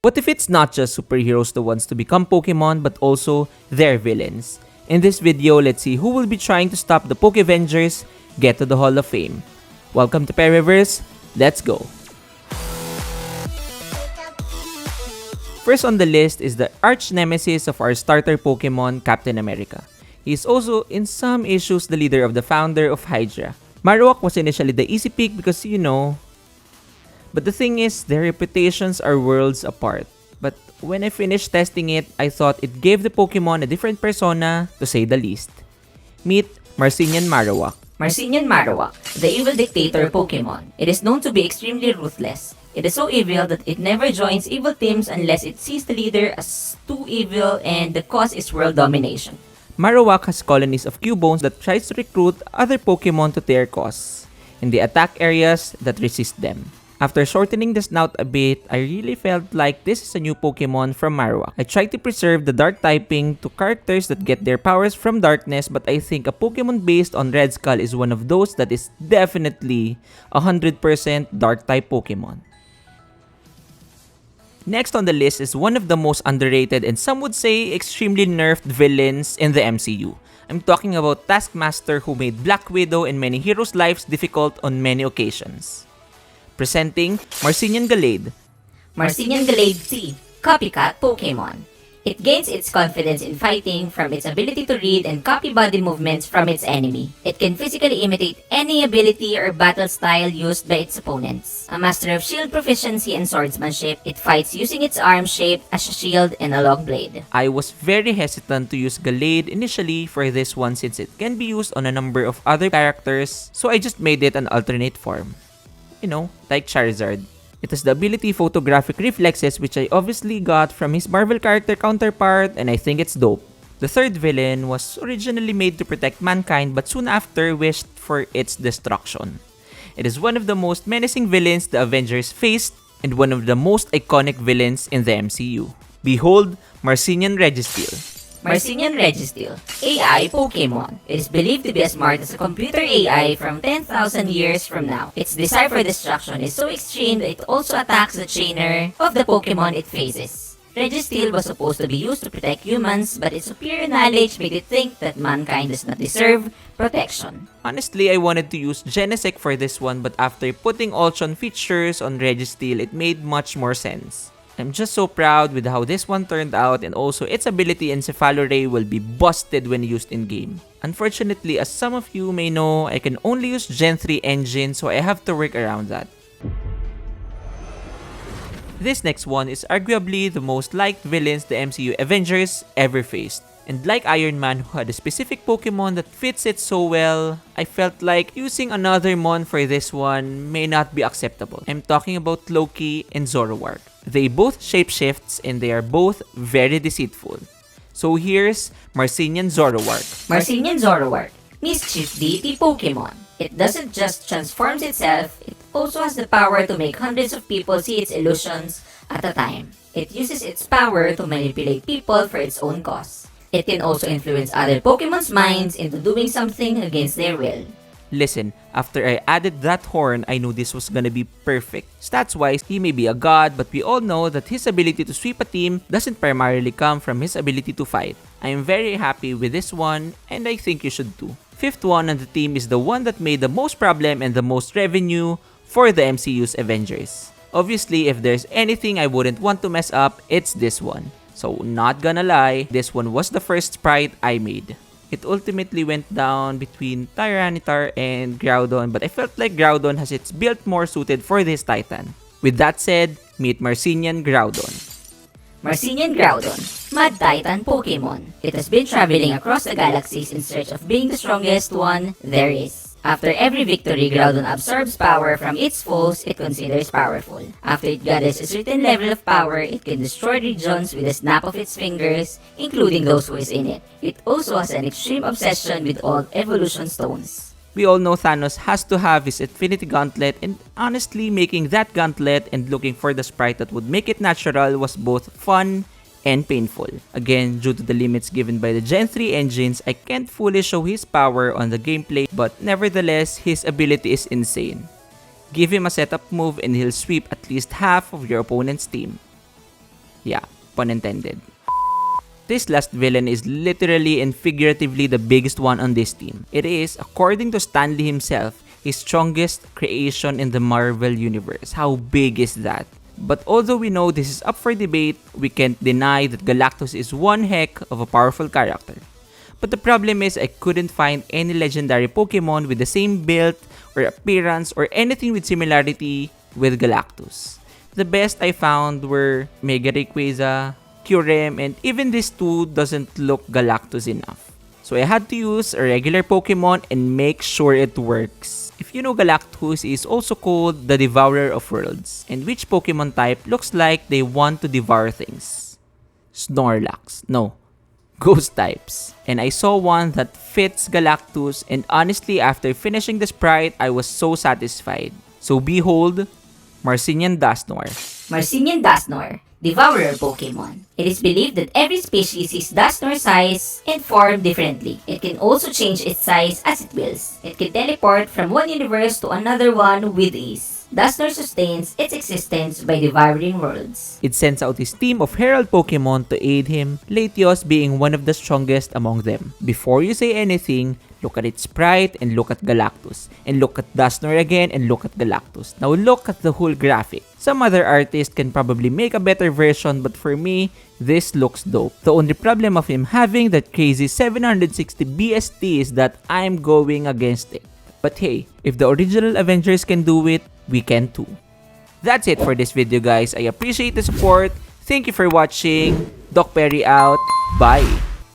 What if it's not just superheroes the ones to become Pokemon but also their villains? In this video, let's see who will be trying to stop the Avengers get to the Hall of Fame. Welcome to Periverse, let's go! First on the list is the arch nemesis of our starter Pokemon, Captain America. He is also, in some issues, the leader of the founder of Hydra. Marowak was initially the easy pick because, but the thing is, their reputations are worlds apart. But when I finished testing it, I thought it gave the Pokemon a different persona, to say the least. Meet Marcinian Marowak. Marcinian Marowak, the evil dictator Pokemon. It is known to be extremely ruthless. It is so evil that it never joins evil teams unless it sees the leader as too evil and the cause is world domination. Marowak has colonies of Cubones that tries to recruit other Pokemon to their cause, and they attack areas that resist them. After shortening the snout a bit, I really felt like this is a new Pokemon from Marowak. I tried to preserve the dark typing to characters that get their powers from darkness, but I think a Pokemon based on Red Skull is one of those that is definitely 100% dark type Pokemon. Next on the list is one of the most underrated and some would say extremely nerfed villains in the MCU. I'm talking about Taskmaster, who made Black Widow and many heroes' lives difficult on many occasions. Presenting Marcinian Gallade. Marcinian Gallade T, copycat Pokemon. It gains its confidence in fighting from its ability to read and copy body movements from its enemy. It can physically imitate any ability or battle style used by its opponents. A master of shield proficiency and swordsmanship, it fights using its arm shaped as a shield and a long blade. I was very hesitant to use Gallade initially for this one since it can be used on a number of other characters, so I just made it an alternate form. Like Charizard. It has the ability photographic reflexes, which I obviously got from his Marvel character counterpart, and I think it's dope. The third villain was originally made to protect mankind but soon after wished for its destruction. It is one of the most menacing villains the Avengers faced and one of the most iconic villains in the MCU. Behold, Marcinian Registeel. Marcinian Registeel, AI Pokemon. It is believed to be as smart as a computer AI from 10,000 years from now. Its desire for destruction is so extreme that it also attacks the trainer of the Pokemon it faces. Registeel was supposed to be used to protect humans, but its superior knowledge made it think that mankind does not deserve protection. Honestly, I wanted to use Genesect for this one, but after putting Ultron features on Registeel, it made much more sense. I'm just so proud with how this one turned out, and also its ability Encephalo-Ray will be busted when used in-game. Unfortunately, as some of you may know, I can only use Gen 3 engine, so I have to work around that. This next one is arguably the most liked villains the MCU Avengers ever faced. And like Iron Man, who had a specific Pokemon that fits it so well, I felt like using another Mon for this one may not be acceptable. I'm talking about Loki and Zoroark. They both shapeshifts and they are both very deceitful. So here's Marcinian Zoroark. Marcinian Zoroark, mischief deity Pokemon. It doesn't just transform itself, it also has the power to make hundreds of people see its illusions at a time. It uses its power to manipulate people for its own cause. It can also influence other Pokemon's minds into doing something against their will. Listen, after I added that horn, I knew this was gonna be perfect. Stats-wise, he may be a god, but we all know that his ability to sweep a team doesn't primarily come from his ability to fight. I am very happy with this one, and I think you should too. Fifth one on the team is the one that made the most problem and the most revenue for the MCU's Avengers. Obviously, if there's anything I wouldn't want to mess up, it's this one. So, not gonna lie, this one was the first sprite I made. It ultimately went down between Tyranitar and Groudon, but I felt like Groudon has its build more suited for this Titan. With that said, meet Marcinian Groudon. Marcinian Groudon, Mad Titan Pokemon. It has been traveling across the galaxies in search of being the strongest one there is. After every victory, Groudon absorbs power from its foes it considers powerful. After it gathers a certain level of power, it can destroy regions with a snap of its fingers, including those who is in it. It also has an extreme obsession with all evolution stones. We all know Thanos has to have his Infinity Gauntlet, and honestly, making that gauntlet and looking for the sprite that would make it natural was both fun and painful. Again, due to the limits given by the Gen 3 engines, I can't fully show his power on the gameplay, but nevertheless, his ability is insane. Give him a setup move and he'll sweep at least half of your opponent's team. Yeah, pun intended. This last villain is literally and figuratively the biggest one on this team. It is, according to Stan Lee himself, his strongest creation in the Marvel Universe. How big is that? But although we know this is up for debate, we can't deny that Galactus is one heck of a powerful character. But the problem is I couldn't find any legendary Pokemon with the same build or appearance or anything with similarity with Galactus. The best I found were Mega Rayquaza, Kyurem, and even this two doesn't look Galactus enough. So I had to use a regular Pokemon and make sure it works. If you know, Galactus is also called the Devourer of Worlds. And which Pokemon type looks like they want to devour things? Snorlax. No. Ghost types. And I saw one that fits Galactus, and honestly after finishing the sprite, I was so satisfied. So behold, Marcinian Dusknoir. Marcinian Dusknoir, Devourer Pokemon. It is believed that every species is Dusknoir size and form differently. It can also change its size as it wills. It can teleport from one universe to another one with ease. Dusknoir sustains its existence by devouring worlds. It sends out his team of Herald Pokemon to aid him, Latios being one of the strongest among them. Before you say anything, look at its sprite and look at Galactus. And look at Dusknoir again and look at Galactus. Now look at the whole graphic. Some other artist can probably make a better version, but for me, this looks dope. The only problem of him having that crazy 760 BST is that I'm going against it. But hey, if the original Avengers can do it, we can too. That's it for this video, guys. I appreciate the support. Thank you for watching. Doc Perry out. Bye.